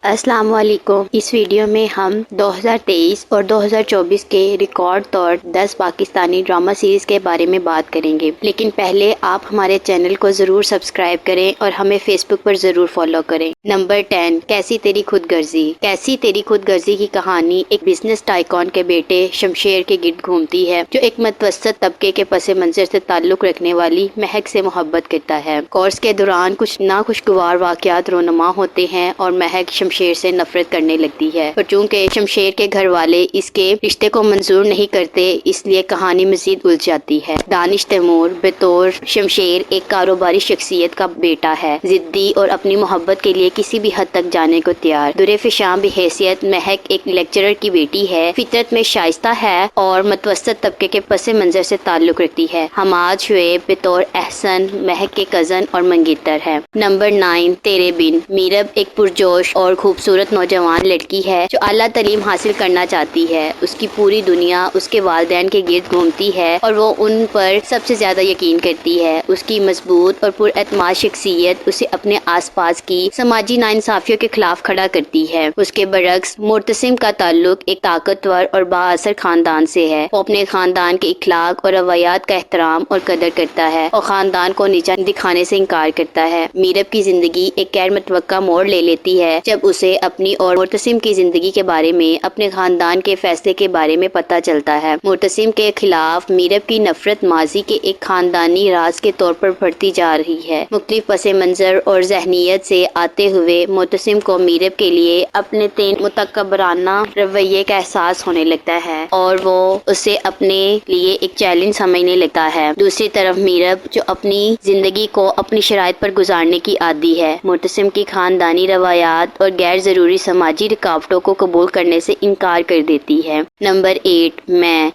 السلام علیکم۔ اس ویڈیو میں ہم 2023 اور 2024 کے ریکارڈ طور 10 پاکستانی ڈرامہ سیریز کے بارے میں بات کریں گے، لیکن پہلے آپ ہمارے چینل کو ضرور سبسکرائب کریں اور ہمیں فیس بک پر ضرور فالو کریں۔ نمبر 10، کیسی تیری خود غرضی۔ کیسی تیری خود غرضی کی کہانی ایک بزنس ٹائکون کے بیٹے شمشیر کے گرد گھومتی ہے، جو ایک متوسط طبقے کے پس منظر سے تعلق رکھنے والی مہک سے محبت کرتا ہے۔ کورس کے دوران کچھ ناخوشگوار واقعات رونما ہوتے ہیں اور مہک شمشیر سے نفرت کرنے لگتی ہے، اور چونکہ شمشیر کے گھر والے اس کے رشتے کو منظور نہیں کرتے، اس لیے کہانی مزید الجھ جاتی ہے۔ دانش تیمور بطور شمشیر ایک کاروباری شخصیت کا بیٹا ہے، ضدی اور اپنی محبت کے لیے کسی بھی حد تک جانے کو تیار۔ درِ فشاں بحیثیت مہک ایک لیکچرر کی بیٹی ہے، فطرت میں شائستہ ہے اور متوسط طبقے کے پس منظر سے تعلق رکھتی ہے۔ حماد شعیب بطور احسن مہک کے کزن اور منگیتر ہے۔ نمبر 9، تیرے بن۔ میرب ایک پرجوش اور خوبصورت نوجوان لڑکی ہے جو اعلیٰ تعلیم حاصل کرنا چاہتی ہے۔ اس کی پوری دنیا اس کے والدین کے گرد گھومتی ہے اور وہ ان پر سب سے زیادہ یقین کرتی ہے۔ اس کی مضبوط اور پراعتماد شخصیت اسے اپنے آس پاس کی سماجی ناانصافیوں کے خلاف کھڑا کرتی ہے۔ اس کے برعکس معتصم کا تعلق ایک طاقتور اور بااثر خاندان سے ہے۔ وہ اپنے خاندان کے اخلاق اور روایات کا احترام اور قدر کرتا ہے اور خاندان کو نیچا دکھانے سے انکار کرتا ہے۔ میرب کی زندگی ایک غیر متوقع موڑ لے لیتی ہے جب اسے اپنی اور معتصم کی زندگی کے بارے میں اپنے خاندان کے فیصلے کے بارے میں پتہ چلتا ہے۔ معتصم کے خلاف میرب کی نفرت ماضی کے ایک خاندانی راز کے طور پر بڑھتی جا رہی ہے۔ مختلف پس منظر اور ذہنیت سے آتے ہوئے معتصم کو میرب کے لیے اپنے متکبرانہ رویے کا احساس ہونے لگتا ہے اور وہ اسے اپنے لیے ایک چیلنج سمجھنے لگتا ہے۔ دوسری طرف میرب جو اپنی زندگی کو اپنی شرائط پر گزارنے کی عادی ہے، معتصم کی خاندانی روایات اور غیر ضروری سماجی رکاوٹوں کو قبول کرنے سے انکار کر دیتی ہے۔ نمبر 8،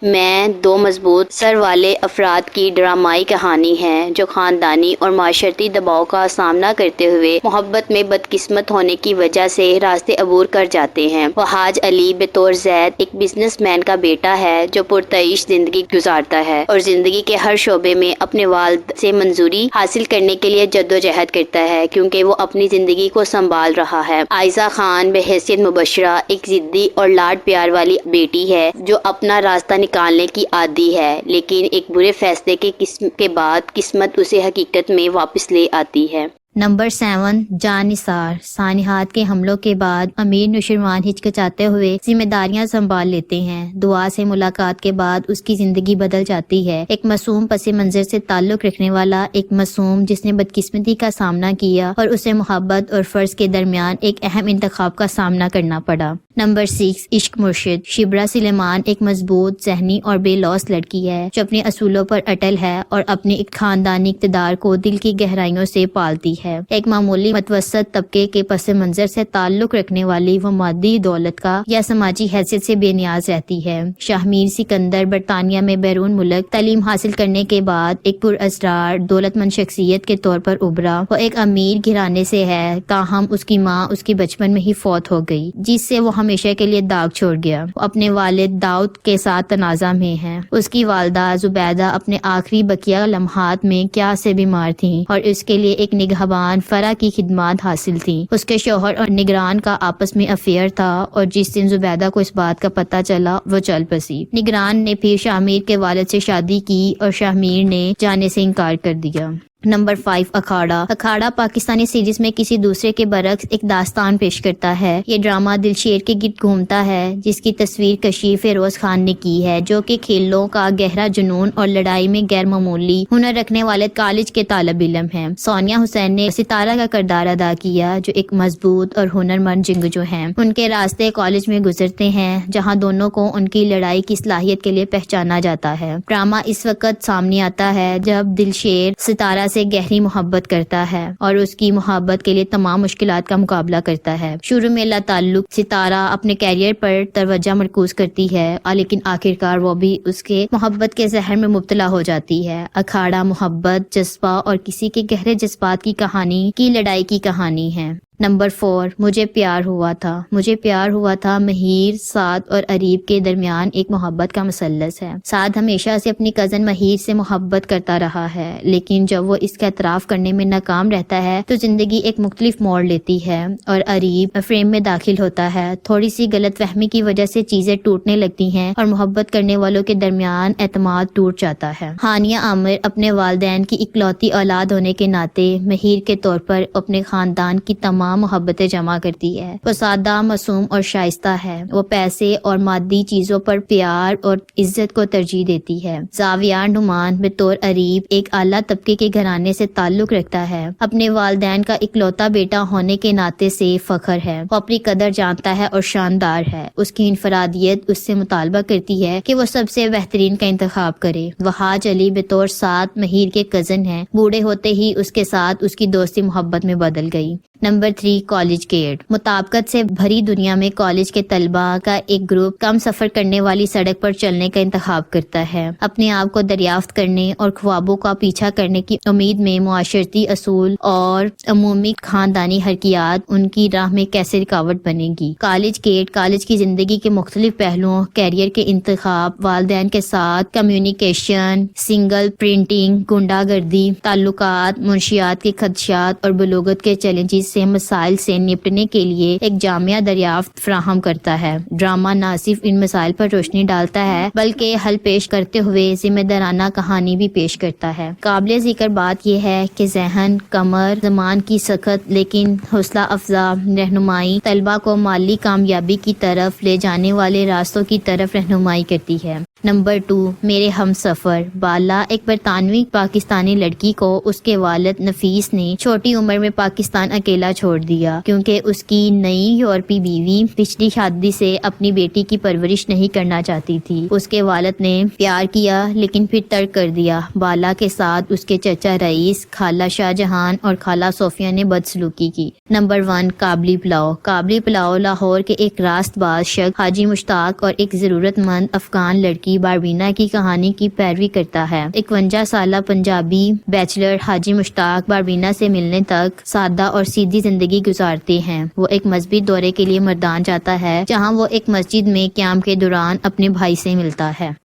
میں دو مضبوط سر والے افراد کی ڈرامائی کہانی ہے جو خاندانی اور معاشرتی دباؤ کا سامنا کرتے ہوئے محبت میں بدقسمت ہونے کی وجہ سے راستے عبور کر جاتے ہیں۔ وحاج علی بطور زید ایک بزنس مین کا بیٹا ہے جو پرتعیش زندگی گزارتا ہے اور زندگی کے ہر شعبے میں اپنے والد سے منظوری حاصل کرنے کے لیے جدوجہد کرتا ہے کیونکہ وہ اپنی زندگی کو سنبھال رہا ہے۔ عائزہ خان بحیثیت مبشرہ ایک ضدی اور لاڈ پیار والی بیٹی ہے جو اپنا راستہ نکالنے کی عادی ہے، لیکن ایک برے فیصلے کے بعد قسمت اسے حقیقت میں واپس لے آتی ہے۔ نمبر 7، جان نثار۔ سانحات کے حملوں کے بعد امیر نوشروان ہچکچاتے ہوئے ذمہ داریاں سنبھال لیتے ہیں۔ دعا سے ملاقات کے بعد اس کی زندگی بدل جاتی ہے۔ ایک معصوم پس منظر سے تعلق رکھنے والا ایک معصوم جس نے بدقسمتی کا سامنا کیا اور اسے محبت اور فرض کے درمیان ایک اہم انتخاب کا سامنا کرنا پڑا۔ نمبر 6، عشق مرشد۔ شبرا سلیمان ایک مضبوط ذہنی اور بے لوث لڑکی ہے جو اپنے اصولوں پر اٹل ہے اور اپنے ایک خاندانی اقتدار کو دل کی گہرائیوں سے پالتی ہے۔ ایک معمولی متوسط طبقے کے پس منظر سے تعلق رکھنے والی وہ مادی دولت کا یا سماجی حیثیت سے بے نیاز رہتی ہے۔ شاہمیر سکندر برطانیہ میں بیرون ملک تعلیم حاصل کرنے کے بعد ایک پراسرار دولت مند شخصیت کے طور پر ابھرا۔ وہ ایک امیر گھرانے سے ہے، تاہم اس کی ماں اس کی بچپن میں ہی فوت ہو گئی، جس سے وہ ہمیشہ کے لیے داغ چھوڑ گیا۔ وہ اپنے والد داؤد کے ساتھ تنازع میں ہے۔ اس کی والدہ زبیدہ اپنے آخری بقیہ لمحات میں کیا سے بیمار تھیں اور اس کے لیے ایک نگہبان فرا کی خدمات حاصل تھیں۔ اس کے شوہر اور نگران کا آپس میں افیئر تھا اور جس دن زبیدہ کو اس بات کا پتہ چلا وہ چل بسی۔ نگران نے پھر شاہمیر کے والد سے شادی کی اور شاہمیر نے جانے سے انکار کر دیا۔ نمبر 5، اکھاڑا۔ اکھاڑا پاکستانی سیریز میں کسی دوسرے کے برعکس ایک داستان پیش کرتا ہے۔ یہ ڈرامہ دلشیر کے گرد گھومتا ہے جس کی تصویر کشی فیروز خان نے کی ہے، جو کہ کھیلوں کا گہرا جنون اور لڑائی میں غیر معمولی ہنر رکھنے والے کالج کے طالب علم ہیں۔ سونیا حسین نے ستارہ کا کردار ادا کیا جو ایک مضبوط اور ہنرمند جنگجو ہیں۔ ان کے راستے کالج میں گزرتے ہیں جہاں دونوں کو ان کی لڑائی کی صلاحیت کے لیے پہچانا جاتا ہے۔ ڈرامہ اس وقت سامنے آتا ہے جب دلشیر ستارہ سے گہری محبت کرتا ہے اور اس کی محبت کے لیے تمام مشکلات کا مقابلہ کرتا ہے۔ شروع میں لا تعلق ستارہ اپنے کیریئر پر توجہ مرکوز کرتی ہے لیکن آخرکار وہ بھی اس کے محبت کے زہر میں مبتلا ہو جاتی ہے۔ اکھاڑا محبت، جذبہ اور کسی کے گہرے جذبات کی کہانی کی لڑائی کی کہانی ہے۔ نمبر 4، مجھے پیار ہوا تھا۔ مجھے پیار ہوا تھا مہیر، سعد اور اریب کے درمیان ایک محبت کا مثلث ہے۔ سعد ہمیشہ سے اپنی کزن مہیر سے محبت کرتا رہا ہے، لیکن جب وہ اس کا اعتراف کرنے میں ناکام رہتا ہے تو زندگی ایک مختلف موڑ لیتی ہے اور اریب فریم میں داخل ہوتا ہے۔ تھوڑی سی غلط فہمی کی وجہ سے چیزیں ٹوٹنے لگتی ہیں اور محبت کرنے والوں کے درمیان اعتماد ٹوٹ جاتا ہے۔ ہانیہ عامر اپنے والدین کی اکلوتی اولاد ہونے کے ناطے مہیر کے طور پر اپنے خاندان کی تمام محبتیں جمع کرتی ہے۔ وہ سادہ، معصوم اور شائستہ ہے۔ وہ پیسے اور مادی چیزوں پر پیار اور عزت کو ترجیح دیتی ہے۔ زاویہ نعمان بطور اریب ایک اعلیٰ طبقے کے گھرانے سے تعلق رکھتا ہے۔ اپنے والدین کا اکلوتا بیٹا ہونے کے ناطے سے فخر ہے۔ وہ اپنی قدر جانتا ہے اور شاندار ہے۔ اس کی انفرادیت اس سے مطالبہ کرتی ہے کہ وہ سب سے بہترین کا انتخاب کرے۔ وہاج علی بطور سعد مہیر کے کزن ہیں۔ بوڑھے ہوتے ہی اس کے ساتھ اس کی دوستی محبت میں بدل گئی۔ Number 3، college gate. مطابقت سے بھری دنیا میں کالج کے طلباء کا ایک گروپ کم سفر کرنے والی سڑک پر چلنے کا انتخاب کرتا ہے۔ اپنے آپ کو دریافت کرنے اور خوابوں کا پیچھا کرنے کی امید میں معاشرتی اصول اور عمومی خاندانی حرکیات ان کی راہ میں کیسے رکاوٹ بنے گی۔ کالج گیٹ کالج کی زندگی کے مختلف پہلوؤں، کیریئر کے انتخاب، والدین کے ساتھ کمیونیکیشن، سنگل پرنٹنگ، گنڈا گردی، تعلقات، منشیات کے خدشات اور بلوغت کے چیلنجز سے مسائل سے نپٹنے کے لیے ایک جامع دریافت فراہم کرتا ہے۔ ڈرامہ نہ صرف ان مسائل پر روشنی ڈالتا ہے بلکہ حل پیش کرتے ہوئے ذمہ دارانہ کہانی بھی پیش کرتا ہے۔ قابل ذکر بات یہ ہے کہ ذہن قمر زمان کی سخت لیکن حوصلہ افزا رہنمائی طلباء کو مالی کامیابی کی طرف لے جانے والے راستوں کی طرف رہنمائی کرتی ہے۔ نمبر 2، میرے ہم سفر۔ بالا ایک برطانوی پاکستانی لڑکی کو اس کے والد نفیس نے چھوٹی عمر میں پاکستان اکیلا چھوڑ دیا کیونکہ اس کی نئی یورپی بیوی پچھلی شادی سے اپنی بیٹی کی پرورش نہیں کرنا چاہتی تھی۔ اس کے والد نے پیار کیا لیکن پھر ترک کر دیا۔ بالا کے ساتھ اس کے چچا رئیس، خالہ شاہ جہان اور خالہ صوفیہ نے بدسلوکی کی۔ نمبر 1، کابلی پلاؤ۔ کابلی پلاؤ لاہور کے ایک راست باز شخص حاجی مشتاق اور ایک ضرورت مند افغان لڑکی باربینا کی کہانی کی پیروی کرتا ہے۔ 51 سالہ پنجابی بیچلر حاجی مشتاق باربینا سے ملنے تک سادہ اور سیدھی زندگی گزارتے ہیں۔ وہ ایک مذہبی دورے کے لیے مردان جاتا ہے جہاں وہ ایک مسجد میں قیام کے دوران اپنے بھائی سے ملتا ہے۔